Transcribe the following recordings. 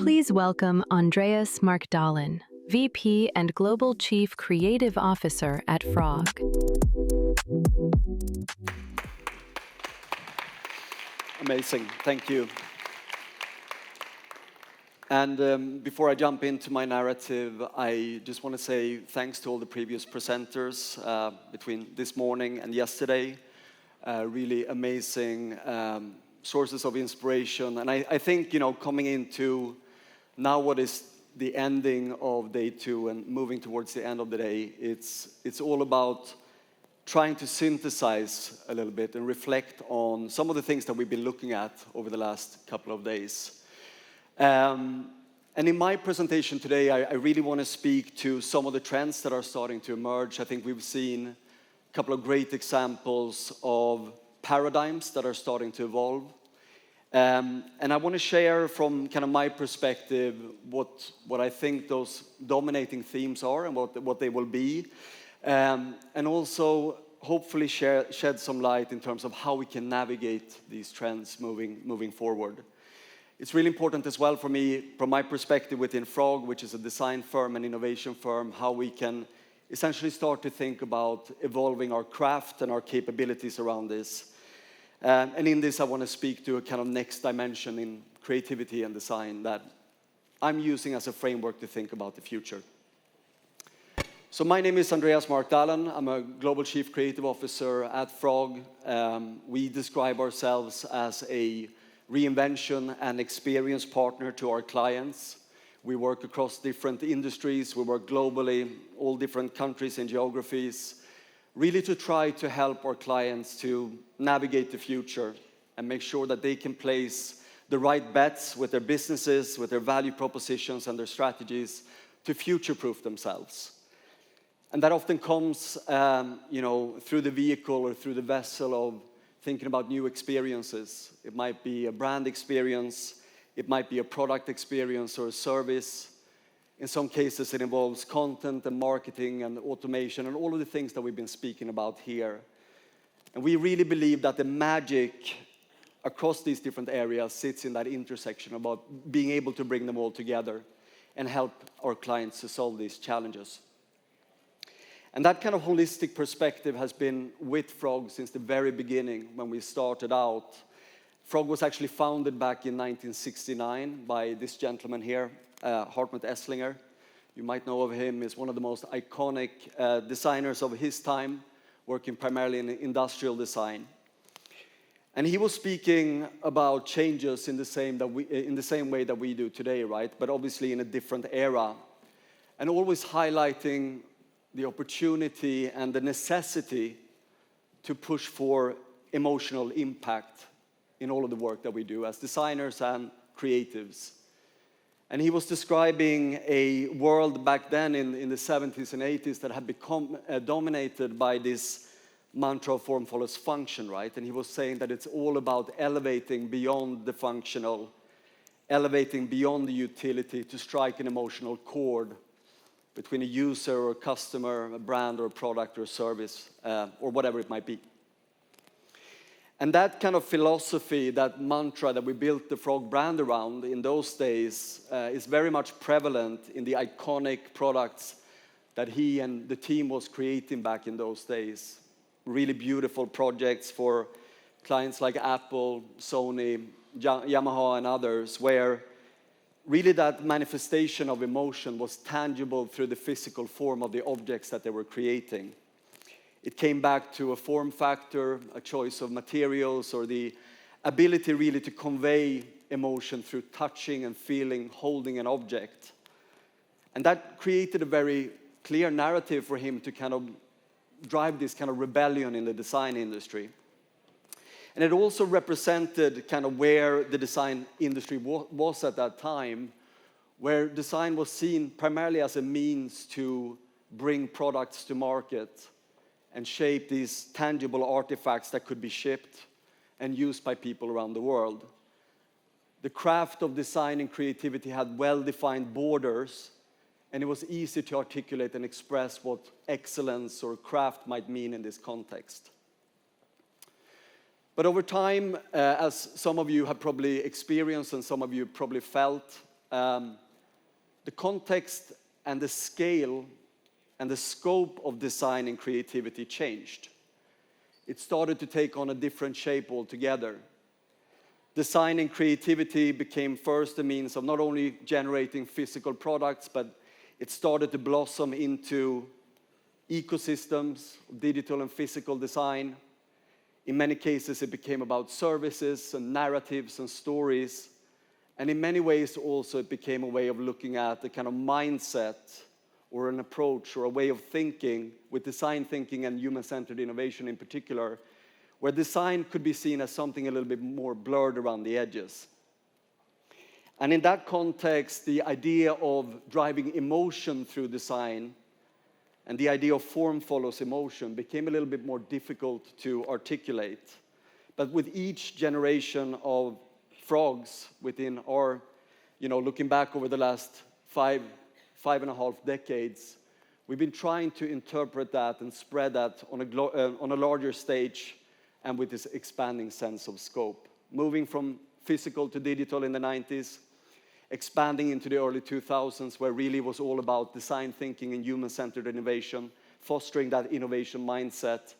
Please welcome Andreas Markdalén, VP and Global Chief Creative Officer at Frog. Amazing, thank you. And before I jump into my narrative, I just want to say thanks to all the previous presenters between this morning and yesterday. Really amazing sources of inspiration. And I think, coming into now what is the ending of day 2 and moving towards the end of the day, it's all about trying to synthesize a little bit and reflect on some of the things that we've been looking at over the last couple of days. And in my presentation today, I really want to speak to some of the trends that are starting to emerge. I think we've seen a couple of great examples of paradigms that are starting to evolve. And I want to share from kind of my perspective what I think those dominating themes are and what they will be. And also hopefully shed some light in terms of how we can navigate these trends moving forward. It's really important as well for me, from my perspective within Frog, which is a design firm and innovation firm, how we can essentially start to think about evolving our craft and our capabilities around this. And in this, I want to speak to a kind of next dimension in creativity and design that I'm using as a framework to think about the future. So my name is Andreas Markdalén. I'm a Global Chief Creative Officer at Frog. We describe ourselves as a reinvention and experience partner to our clients. We work across different industries. We work globally, all different countries and geographies, really to try to help our clients to navigate the future and make sure that they can place the right bets with their businesses, with their value propositions and their strategies to future-proof themselves. And that often comes, through the vehicle or through the vessel of thinking about new experiences. It might be a brand experience, it might be a product experience or a service. In some cases, it involves content and marketing and automation and all of the things that we've been speaking about here. And we really believe that the magic across these different areas sits in that intersection about being able to bring them all together and help our clients to solve these challenges. And that kind of holistic perspective has been with Frog since the very beginning when we started out. Frog was actually founded back in 1969 by this gentleman here, Hartmut Esslinger. You might know of him as one of the most iconic designers of his time, working primarily in industrial design. And he was speaking about changes in the same way that we do today, right? But obviously in a different era. And always highlighting the opportunity and the necessity to push for emotional impact in all of the work that we do as designers and creatives. And he was describing a world back then in the 70s and 80s that had become dominated by this mantra of form follows function, right? And he was saying that it's all about elevating beyond the functional, elevating beyond the utility to strike an emotional chord between a user or a customer, a brand or a product or a service, or whatever it might be. And that kind of philosophy, that mantra that we built the Frog brand around in those days is very much prevalent in the iconic products that he and the team was creating back in those days. Really beautiful projects for clients like Apple, Sony, Yamaha and others, where really that manifestation of emotion was tangible through the physical form of the objects that they were creating. It came back to a form factor, a choice of materials, or the ability really to convey emotion through touching and feeling, holding an object. And that created a very clear narrative for him to kind of drive this kind of rebellion in the design industry. And it also represented kind of where the design industry was at that time, where design was seen primarily as a means to bring products to market and shape these tangible artifacts that could be shipped and used by people around the world. The craft of design and creativity had well-defined borders, and it was easy to articulate and express what excellence or craft might mean in this context. But over time, as some of you have probably experienced and some of you probably felt, the context and the scale and the scope of design and creativity changed. It started to take on a different shape altogether. Design and creativity became first a means of not only generating physical products, but it started to blossom into ecosystems, digital and physical design. In many cases, it became about services and narratives and stories. And in many ways, also, it became a way of looking at the kind of mindset or an approach or a way of thinking with design thinking and human-centered innovation in particular, where design could be seen as something a little bit more blurred around the edges. And in that context, the idea of driving emotion through design and the idea of form follows emotion became a little bit more difficult to articulate. But with each generation of frogs within our, looking back over the last five and a half decades, we've been trying to interpret that and spread that on a larger stage and with this expanding sense of scope. Moving from physical to digital in the 90s, expanding into the early 2000s, where really was all about design thinking and human-centered innovation, fostering that innovation mindset.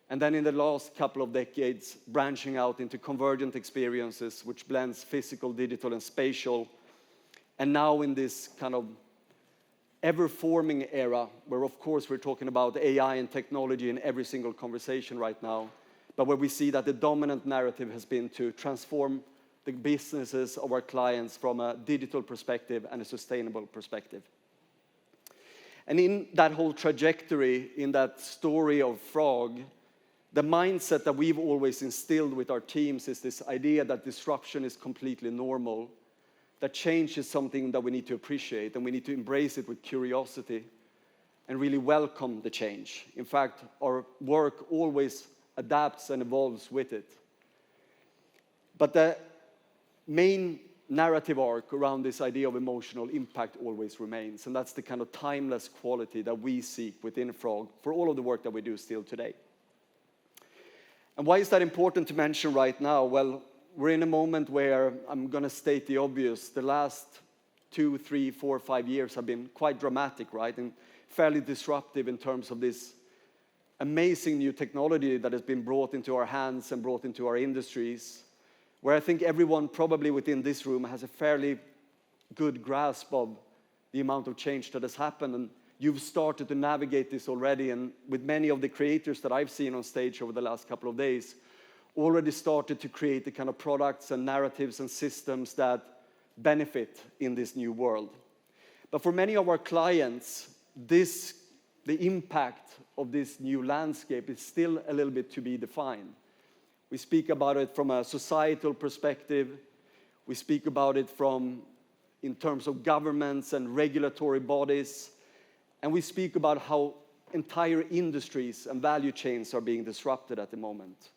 And then in the last couple of decades, branching out into convergent experiences, which blends physical, digital, and spatial. And now in this kind of ever-forming era, where of course we're talking about AI and technology in every single conversation right now, but where we see that the dominant narrative has been to transform the businesses of our clients from a digital perspective and a sustainable perspective. And in that whole trajectory, in that story of Frog, the mindset that we've always instilled with our teams is this idea that disruption is completely normal, that change is something that we need to appreciate, and we need to embrace it with curiosity and really welcome the change. In fact, our work always adapts and evolves with it. But the main narrative arc around this idea of emotional impact always remains, and that's the kind of timeless quality that we seek within Frog for all of the work that we do still today. And why is that important to mention right now? Well, we're in a moment where I'm going to state the obvious. The last 2, 3, 4, 5 years have been quite dramatic, right? And fairly disruptive in terms of this amazing new technology that has been brought into our hands and brought into our industries, where I think everyone probably within this room has a fairly good grasp of the amount of change that has happened. And you've started to navigate this already. And with many of the creators that I've seen on stage over the last couple of days, already started to create the kind of products and narratives and systems that benefit in this new world. But for many of our clients, the impact of this new landscape is still a little bit to be defined. We speak about it from a societal perspective. We speak about it in terms of governments and regulatory bodies. And we speak about how entire industries and value chains are being disrupted at the moment.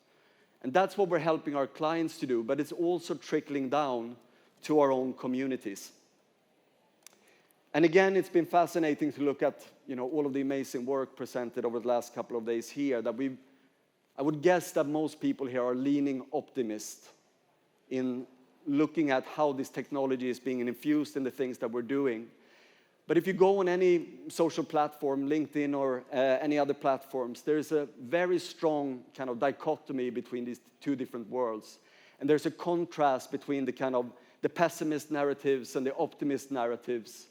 And that's what we're helping our clients to do, but it's also trickling down to our own communities. And again, it's been fascinating to look at all of the amazing work presented over the last couple of days here. I would guess that most people here are leaning optimist in looking at how this technology is being infused in the things that we're doing. But if you go on any social platform, LinkedIn or any other platforms, there's a very strong kind of dichotomy between these two different worlds. And there's a contrast between the pessimist narratives and the optimist narratives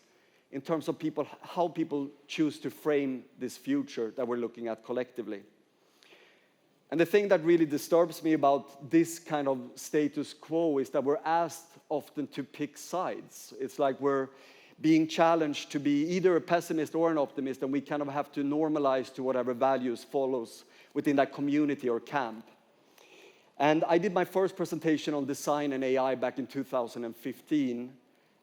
in terms of how people choose to frame this future that we're looking at collectively. And the thing that really disturbs me about this kind of status quo is that we're asked often to pick sides. It's like we're being challenged to be either a pessimist or an optimist, and we kind of have to normalize to whatever values follows within that community or camp. And I did my first presentation on design and AI back in 2015.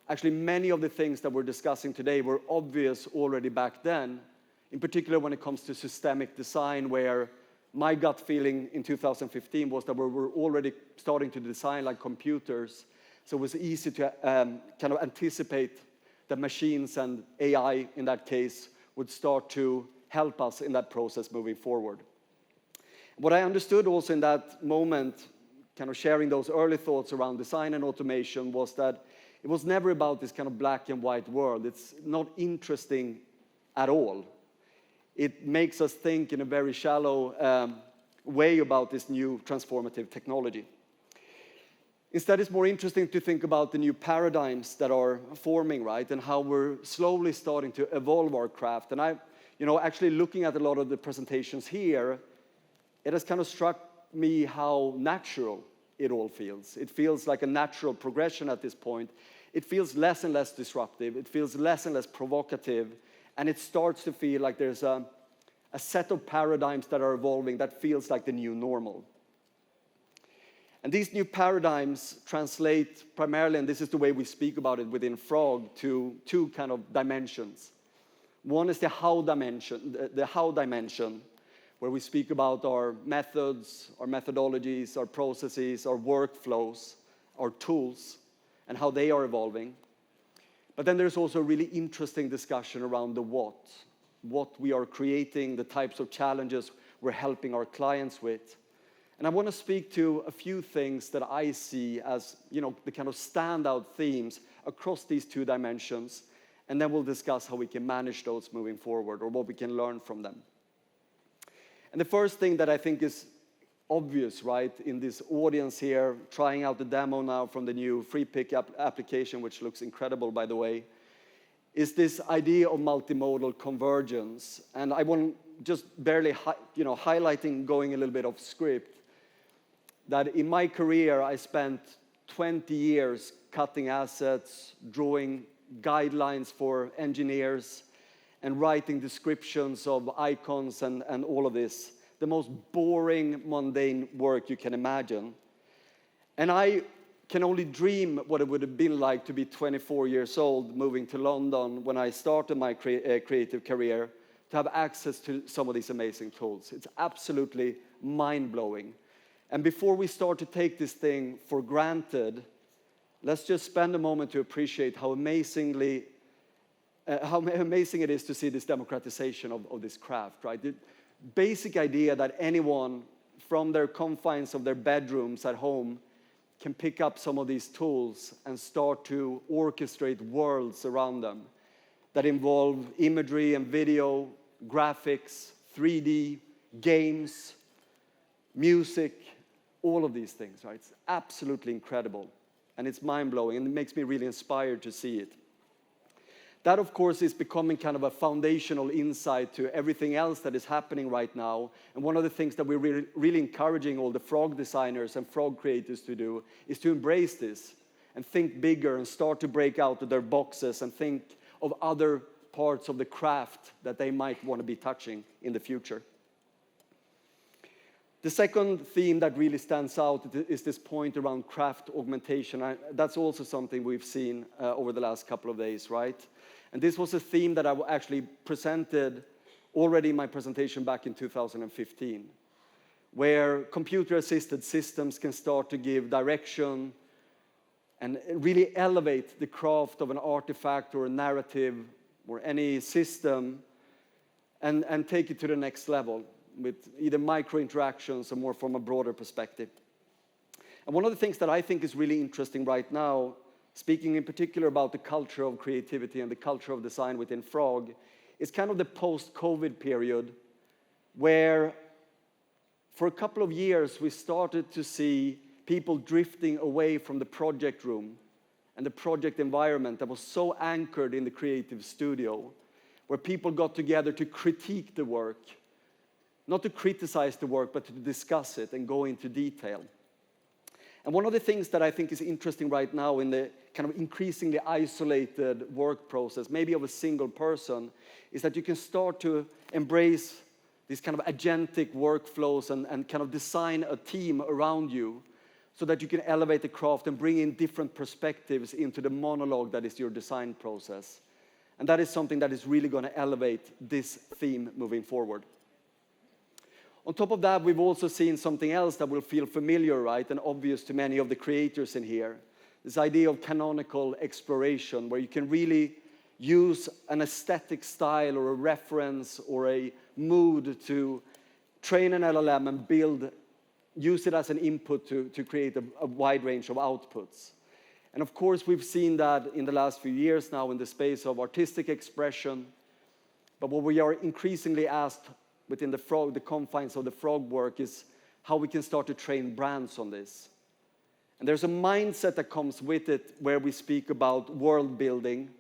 Actually, many of the things that we're discussing today were obvious already back then, in particular when it comes to systemic design, where my gut feeling in 2015 was that we were already starting to design like computers. So it was easy to kind of anticipate that machines and AI, in that case, would start to help us in that process moving forward. What I understood also in that moment, kind of sharing those early thoughts around design and automation, was that It was never about this kind of black and white world. It's not interesting at all. It makes us think in a very shallow way about this new transformative technology. Instead, it's more interesting to think about the new paradigms that are forming, right, and how we're slowly starting to evolve our craft. And actually looking at a lot of the presentations here, it has kind of struck me how natural it all feels. It feels like a natural progression at this point. It feels less and less disruptive. It feels less and less provocative. And it starts to feel like there's a set of paradigms that are evolving that feels like the new normal. And these new paradigms translate primarily, and this is the way we speak about it within Frog, to two kind of dimensions. One is the how dimension, where we speak about our methods, our methodologies, our processes, our workflows, our tools, and how they are evolving. But then there's also a really interesting discussion around the what we are creating, the types of challenges we're helping our clients with. And I want to speak to a few things that I see as, the kind of standout themes across these two dimensions, and then we'll discuss how we can manage those moving forward or what we can learn from them. And the first thing that I think is obvious, right, in this audience here, trying out the demo now from the new free pick application, which looks incredible, by the way, is this idea of multimodal convergence. And I want just barely, highlighting, going a little bit off script, that in my career, I spent 20 years cutting assets, drawing guidelines for engineers, and writing descriptions of icons and all of this. The most boring, mundane work you can imagine. And I can only dream what it would have been like to be 24 years old, moving to London when I started my creative career, to have access to some of these amazing tools. It's absolutely mind-blowing. And before we start to take this thing for granted, let's just spend a moment to appreciate how amazing it is to see this democratization of this craft, right? The basic idea that anyone from their confines of their bedrooms at home can pick up some of these tools and start to orchestrate worlds around them that involve imagery and video, graphics, 3D, games, music, all of these things, right? It's absolutely incredible, and it's mind-blowing, and it makes me really inspired to see it. That, of course, is becoming kind of a foundational insight to everything else that is happening right now. And one of the things that we're really encouraging all the Frog designers and Frog creators to do is to embrace this and think bigger and start to break out of their boxes and think of other parts of the craft that they might want to be touching in the future. The second theme that really stands out is this point around craft augmentation. That's also something we've seen over the last couple of days, right? And this was a theme that I actually presented already in my presentation back in 2015, where computer-assisted systems can start to give direction and really elevate the craft of an artifact or a narrative or any system and take it to the next level with either micro-interactions or more from a broader perspective. And one of the things that I think is really interesting right now, speaking in particular about the culture of creativity and the culture of design within Frog, is kind of the post-COVID period where for a couple of years we started to see people drifting away from the project room and the project environment that was so anchored in the creative studio, where people got together to critique the work, not to criticize the work, but to discuss it and go into detail. And one of the things that I think is interesting right now in the kind of increasingly isolated work process, maybe of a single person, is that you can start to embrace these kind of agentic workflows and kind of design a team around you so that you can elevate the craft and bring in different perspectives into the monologue that is your design process. And that is something that is really going to elevate this theme moving forward. On top of that, we've also seen something else that will feel familiar, right, and obvious to many of the creators in here. This idea of canonical exploration, where you can really use an aesthetic style or a reference or a mood to train an LLM and use it as an input to create a wide range of outputs. And of course, we've seen that in the last few years now in the space of artistic expression. But what we are increasingly asked within the confines of the frog work is how we can start to train brands on this. And there's a mindset that comes with it where we speak about world building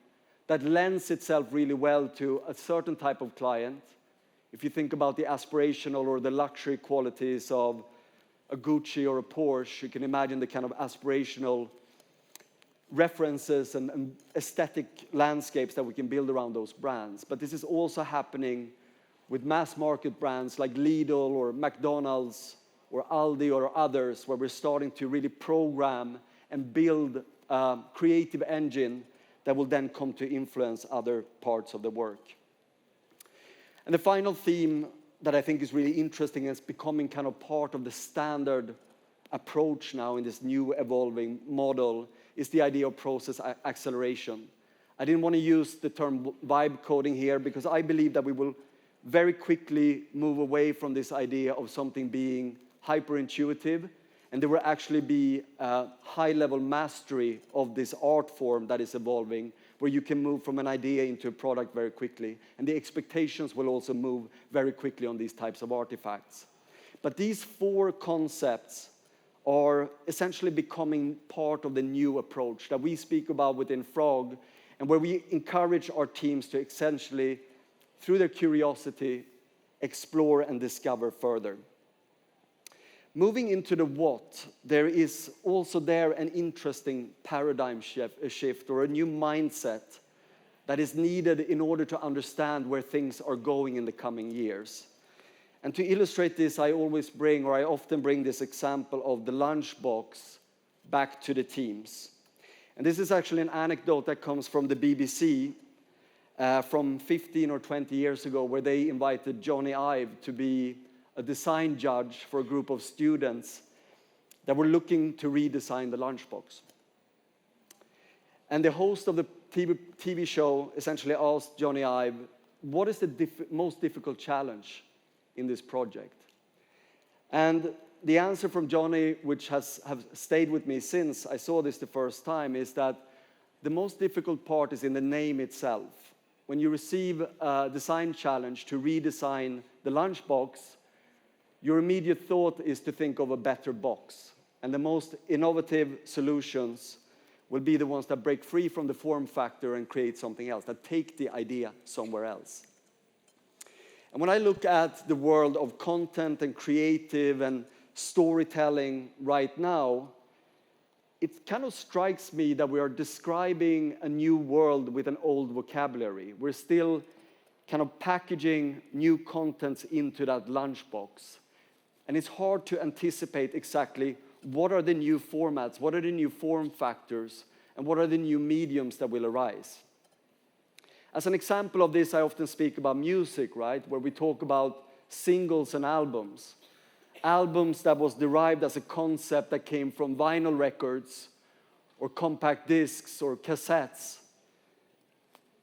that lends itself really well to a certain type of client. If you think about the aspirational or the luxury qualities of a Gucci or a Porsche, you can imagine the kind of aspirational references and aesthetic landscapes that we can build around those brands. But this is also happening with mass market brands like Lidl or McDonald's or Aldi or others, where we're starting to really program and build a creative engine that will then come to influence other parts of the work. And the final theme that I think is really interesting and is becoming kind of part of the standard approach now in this new evolving model is the idea of process acceleration. I didn't want to use the term vibe coding here because I believe that we will very quickly move away from this idea of something being hyper-intuitive, and there will actually be a high-level mastery of this art form that is evolving, where you can move from an idea into a product very quickly. And the expectations will also move very quickly on these types of artifacts. But these 4 concepts are essentially becoming part of the new approach that we speak about within Frog, and where we encourage our teams to essentially, through their curiosity, explore and discover further. Moving into the what, there is also there an interesting paradigm shift or a new mindset that is needed in order to understand where things are going in the coming years. And to illustrate this, I often bring this example of the lunchbox back to the teams. And this is actually an anecdote that comes from the BBC from 15 or 20 years ago, where they invited Johnny Ive to be a design judge for a group of students that were looking to redesign the lunchbox. And the host of the TV show essentially asked Johnny Ive, what is the most difficult challenge in this project? And the answer from Johnny, which have stayed with me since I saw this the first time, is that the most difficult part is in the name itself. When you receive a design challenge to redesign the lunchbox, your immediate thought is to think of a better box. And the most innovative solutions will be the ones that break free from the form factor and create something else, that take the idea somewhere else. And when I look at the world of content and creative and storytelling right now, it kind of strikes me that we are describing a new world with an old vocabulary. We're still kind of packaging new contents into that lunchbox. And it's hard to anticipate exactly what are the new formats, what are the new form factors, and what are the new mediums that will arise. As an example of this, I often speak about music, right? Where we talk about singles and albums. Albums that was derived as a concept that came from vinyl records or compact discs or cassettes.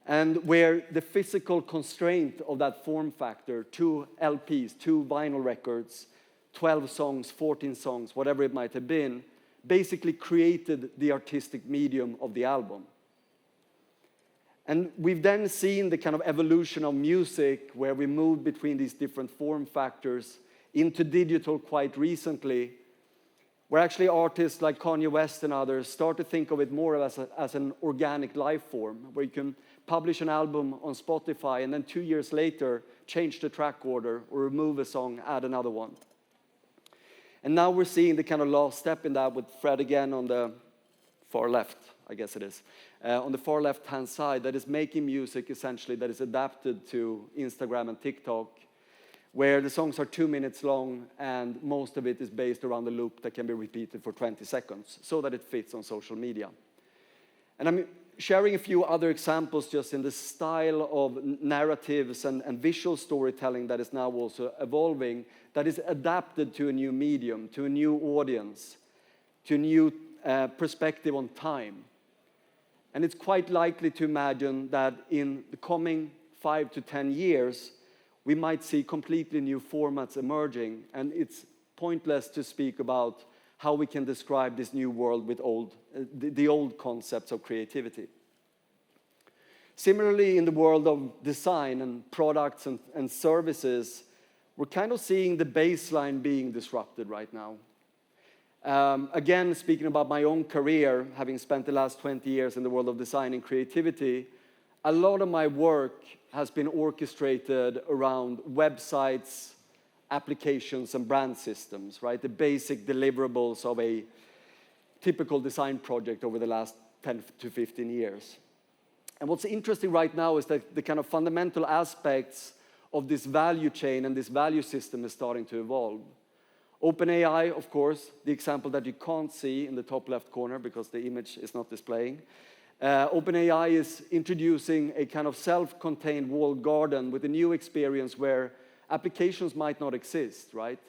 And where the physical constraint of that form factor, 2 LPs, 2 vinyl records, 12 songs, 14 songs, whatever it might have been, basically created the artistic medium of the album. And we've then seen the kind of evolution of music where we moved between these different form factors into digital quite recently, where actually artists like Kanye West and others start to think of it more as an organic life form, where you can publish an album on Spotify and then 2 years later change the track order or remove a song, add another one. And now we're seeing the kind of last step in that with Fred again on the far left, I guess it is, on the far left-hand side, that is making music essentially that is adapted to Instagram and TikTok, where the songs are 2 minutes long and most of it is based around the loop that can be repeated for 20 seconds so that it fits on social media. And I'm sharing a few other examples just in the style of narratives and visual storytelling that is now also evolving, that is adapted to a new medium, to a new audience, to a new perspective on time. And it's quite likely to imagine that in the coming 5 to 10 years, we might see completely new formats emerging, and it's pointless to speak about how we can describe this new world with the old concepts of creativity. Similarly, in the world of design and products and services, we're kind of seeing the baseline being disrupted right now. Again, speaking about my own career, having spent the last 20 years in the world of design and creativity, a lot of my work has been orchestrated around websites, applications, and brand systems, right? The basic deliverables of a typical design project over the last 10 to 15 years. And what's interesting right now is that the kind of fundamental aspects of this value chain and this value system is starting to evolve. OpenAI, of course, the example that you can't see in the top left corner because the image is not displaying. OpenAI is introducing a kind of self-contained walled garden with a new experience where applications might not exist, right?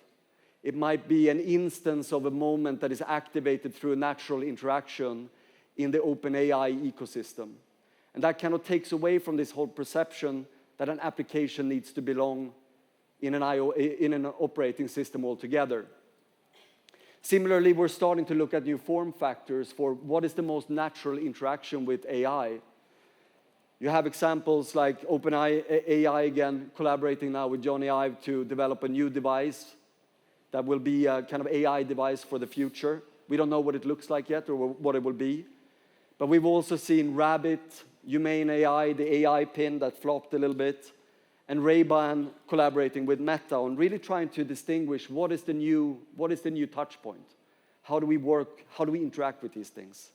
It might be an instance of a moment that is activated through a natural interaction in the OpenAI ecosystem. And that kind of takes away from this whole perception that an application needs to belong in an operating system altogether. Similarly, we're starting to look at new form factors for what is the most natural interaction with AI. You have examples like OpenAI again collaborating now with Johnny Ive to develop a new device that will be a kind of AI device for the future. We don't know what it looks like yet or what it will be. But we've also seen Rabbit, Humane AI, the AI pin that flopped a little bit, and Ray-Ban collaborating with Meta on really trying to distinguish what is the new touch point. How do we work? How do we interact with these things?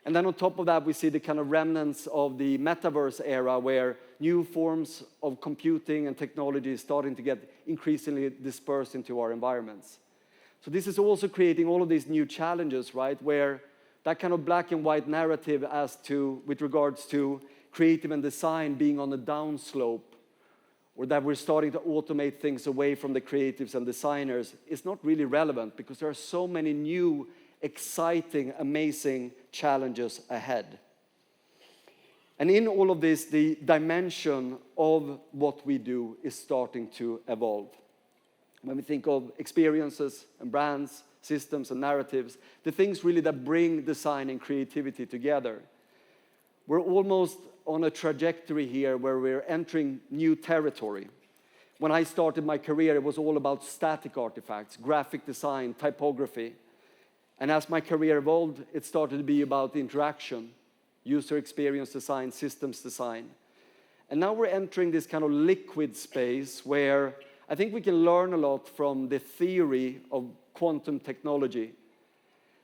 And then on top of that, we see the kind of remnants of the metaverse era where new forms of computing and technology is starting to get increasingly dispersed into our environments. So this is also creating all of these new challenges, right, where that kind of black and white narrative with regards to creative and design being on a downslope, or that we're starting to automate things away from the creatives and designers is not really relevant because there are so many new, exciting, amazing challenges ahead. And in all of this, the dimension of what we do is starting to evolve. When we think of experiences and brands, systems and narratives, the things really that bring design and creativity together, we're almost on a trajectory here where we're entering new territory. When I started my career, it was all about static artifacts, graphic design, typography. And as my career evolved, it started to be about interaction, user experience design, systems design. And now we're entering this kind of liquid space where I think we can learn a lot from the theory of quantum technology,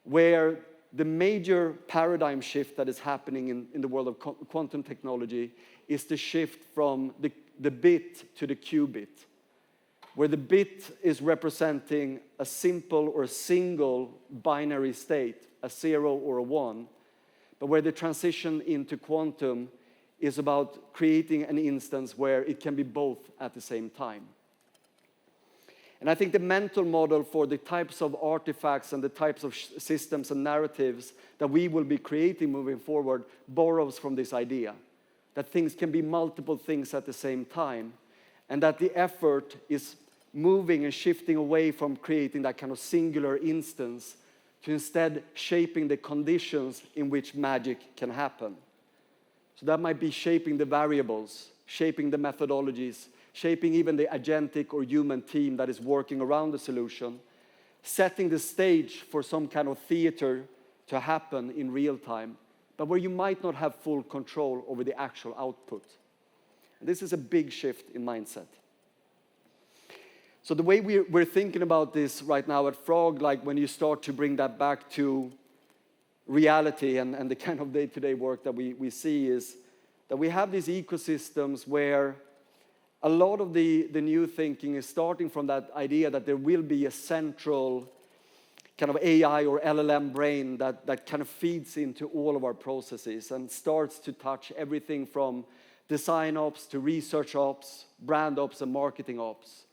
where the major paradigm shift that is happening in the world of quantum technology is the shift from the bit to the qubit, where the bit is representing a simple or single binary state, a 0 or a 1, but where the transition into quantum is about creating an instance where it can be both at the same time. And I think the mental model for the types of artifacts and the types of systems and narratives that we will be creating moving forward borrows from this idea, that things can be multiple things at the same time, and that the effort is moving and shifting away from creating that kind of singular instance to instead shaping the conditions in which magic can happen. So that might be shaping the variables, shaping the methodologies, shaping even the agentic or human team that is working around the solution, setting the stage for some kind of theater to happen in real time, but where you might not have full control over the actual output. And this is a big shift in mindset. So the way we're thinking about this right now at Frog, like when you start to bring that back to reality and the kind of day-to-day work that we see is that we have these ecosystems where a lot of the new thinking is starting from that idea that there will be a central kind of AI or LLM brain that kind of feeds into all of our processes and starts to touch everything from design ops to research ops, brand ops, and marketing ops.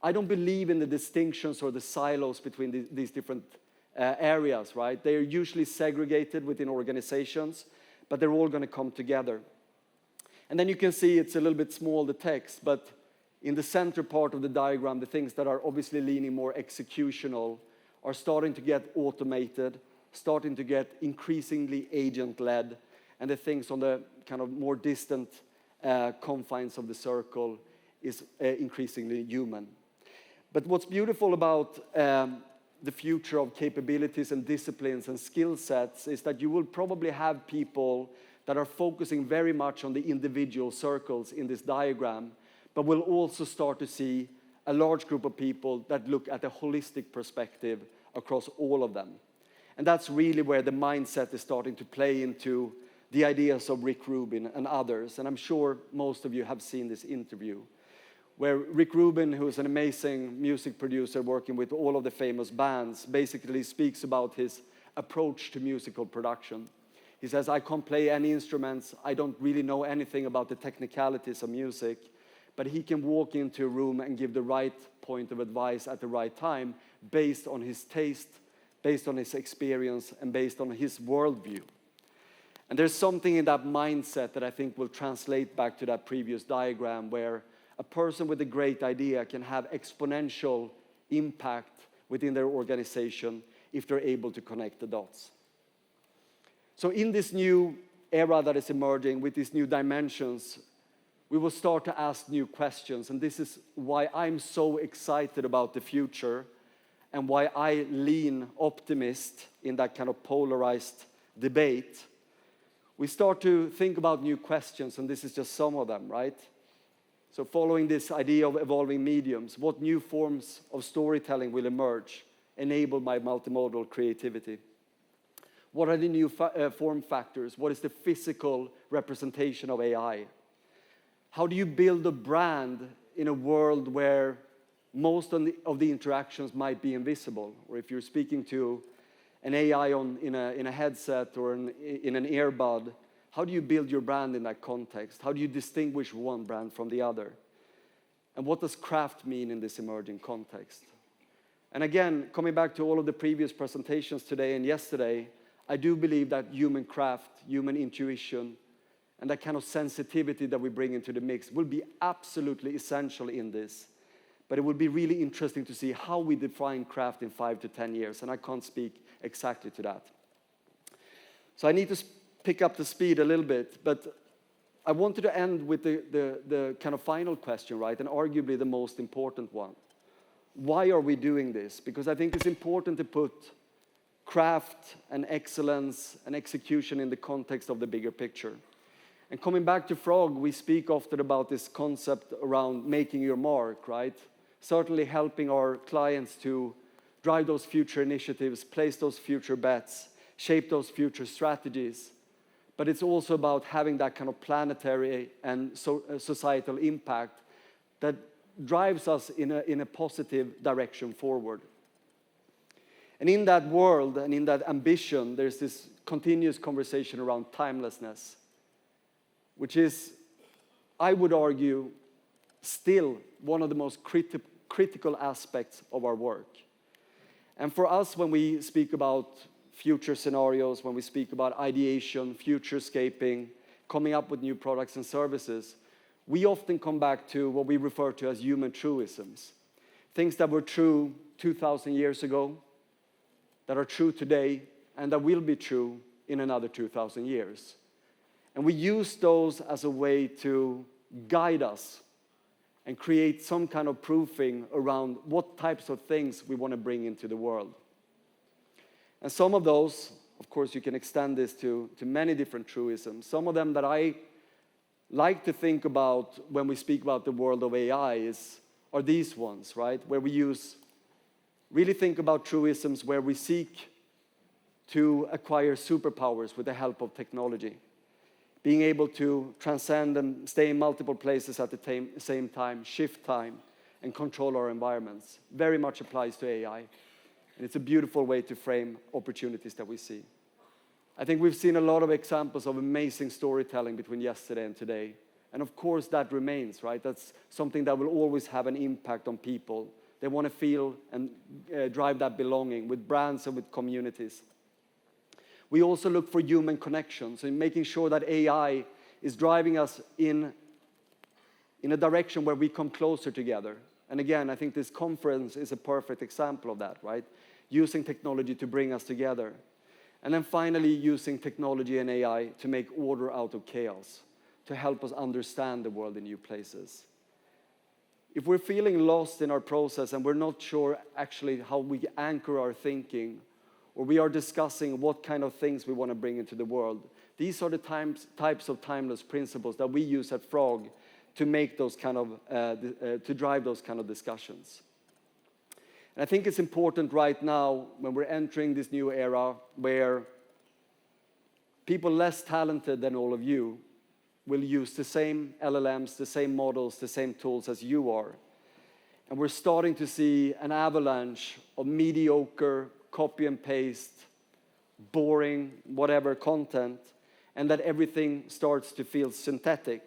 I don't believe in the distinctions or the silos between these different areas, right? They are usually segregated within organizations, but they're all going to come together. And then you can see it's a little bit small, the text, but in the center part of the diagram, the things that are obviously leaning more executional are starting to get automated, starting to get increasingly agent-led, and the things on the kind of more distant confines of the circle is increasingly human. But what's beautiful about the future of capabilities and disciplines and skill sets is that you will probably have people that are focusing very much on the individual circles in this diagram, but we'll also start to see a large group of people that look at a holistic perspective across all of them. And that's really where the mindset is starting to play into the ideas of Rick Rubin and others. And I'm sure most of you have seen this interview, where Rick Rubin, who is an amazing music producer working with all of the famous bands, basically speaks about his approach to musical production. He says, I can't play any instruments, I don't really know anything about the technicalities of music, but he can walk into a room and give the right point of advice at the right time based on his taste, based on his experience, and based on his worldview. And there's something in that mindset that I think will translate back to that previous diagram, where a person with a great idea can have exponential impact within their organization if they're able to connect the dots. So in this new era that is emerging with these new dimensions, we will start to ask new questions. And this is why I'm so excited about the future and why I lean optimist in that kind of polarized debate. We start to think about new questions, and this is just some of them, right? So following this idea of evolving mediums, what new forms of storytelling will emerge, enabled by multimodal creativity? What are the new form factors? What is the physical representation of AI? How do you build a brand in a world where most of the interactions might be invisible? Or if you're speaking to an AI in a headset or in an earbud, how do you build your brand in that context? How do you distinguish one brand from the other? And what does craft mean in this emerging context? And again, coming back to all of the previous presentations today and yesterday, I do believe that human craft, human intuition, and that kind of sensitivity that we bring into the mix will be absolutely essential in this. But it will be really interesting to see how we define craft in 5 to 10 years, and I can't speak exactly to that. So I need to pick up the speed a little bit, but I wanted to end with the kind of final question, right, and arguably the most important one. Why are we doing this? Because I think it's important to put craft and excellence and execution in the context of the bigger picture. And coming back to Frog, we speak often about this concept around making your mark, right? Certainly helping our clients to drive those future initiatives, place those future bets, shape those future strategies. But it's also about having that kind of planetary and societal impact that drives us in a positive direction forward. And in that world and in that ambition, there's this continuous conversation around timelessness, which is, I would argue, still one of the most critical aspects of our work. And for us, when we speak about future scenarios, when we speak about ideation, futurescaping, coming up with new products and services, we often come back to what we refer to as human truisms. Things that were true 2,000 years ago, that are true today, and that will be true in another 2,000 years. And we use those as a way to guide us and create some kind of proofing around what types of things we want to bring into the world. And some of those, of course, you can extend this to many different truisms. Some of them that I like to think about when we speak about the world of AI are these ones, right? Where we really think about truisms where we seek to acquire superpowers with the help of technology. Being able to transcend and stay in multiple places at the same time, shift time, and control our environments. Very much applies to AI. And it's a beautiful way to frame opportunities that we see. I think we've seen a lot of examples of amazing storytelling between yesterday and today. And of course that remains, right? That's something that will always have an impact on people. They want to feel and drive that belonging with brands and with communities. We also look for human connections and making sure that AI is driving us in a direction where we come closer together. And again, I think this conference is a perfect example of that, right? using technology to bring us together. And then finally, using technology and AI to make order out of chaos, to help us understand the world in new places. If we're feeling lost in our process and we're not sure actually how we anchor our thinking, or we are discussing what kind of things we want to bring into the world, these are the types of timeless principles that we use at Frog to make those kind of, to drive those kind of discussions. And I think it's important right now when we're entering this new era where people less talented than all of you will use the same LLMs, the same models, the same tools as you are. And we're starting to see an avalanche of mediocre, copy and paste, boring, whatever content, and that everything starts to feel synthetic.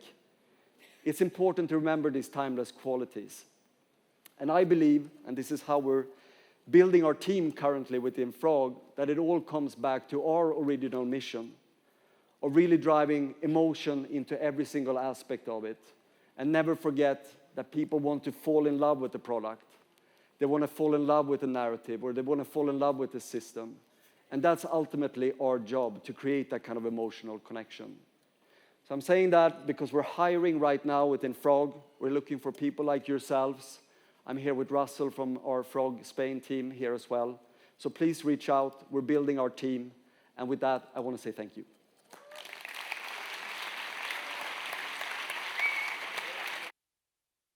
It's important to remember these timeless qualities. And I believe, and this is how we're building our team currently within Frog, that it all comes back to our original mission of really driving emotion into every single aspect of it. And never forget that people want to fall in love with the product. They want to fall in love with the narrative, or they want to fall in love with the system. And that's ultimately our job, to create that kind of emotional connection. So I'm saying that because we're hiring right now within Frog. We're looking for people like yourselves. I'm here with Russell from our Frog Spain team here as well. So please reach out. We're building our team. And with that, I want to say thank you.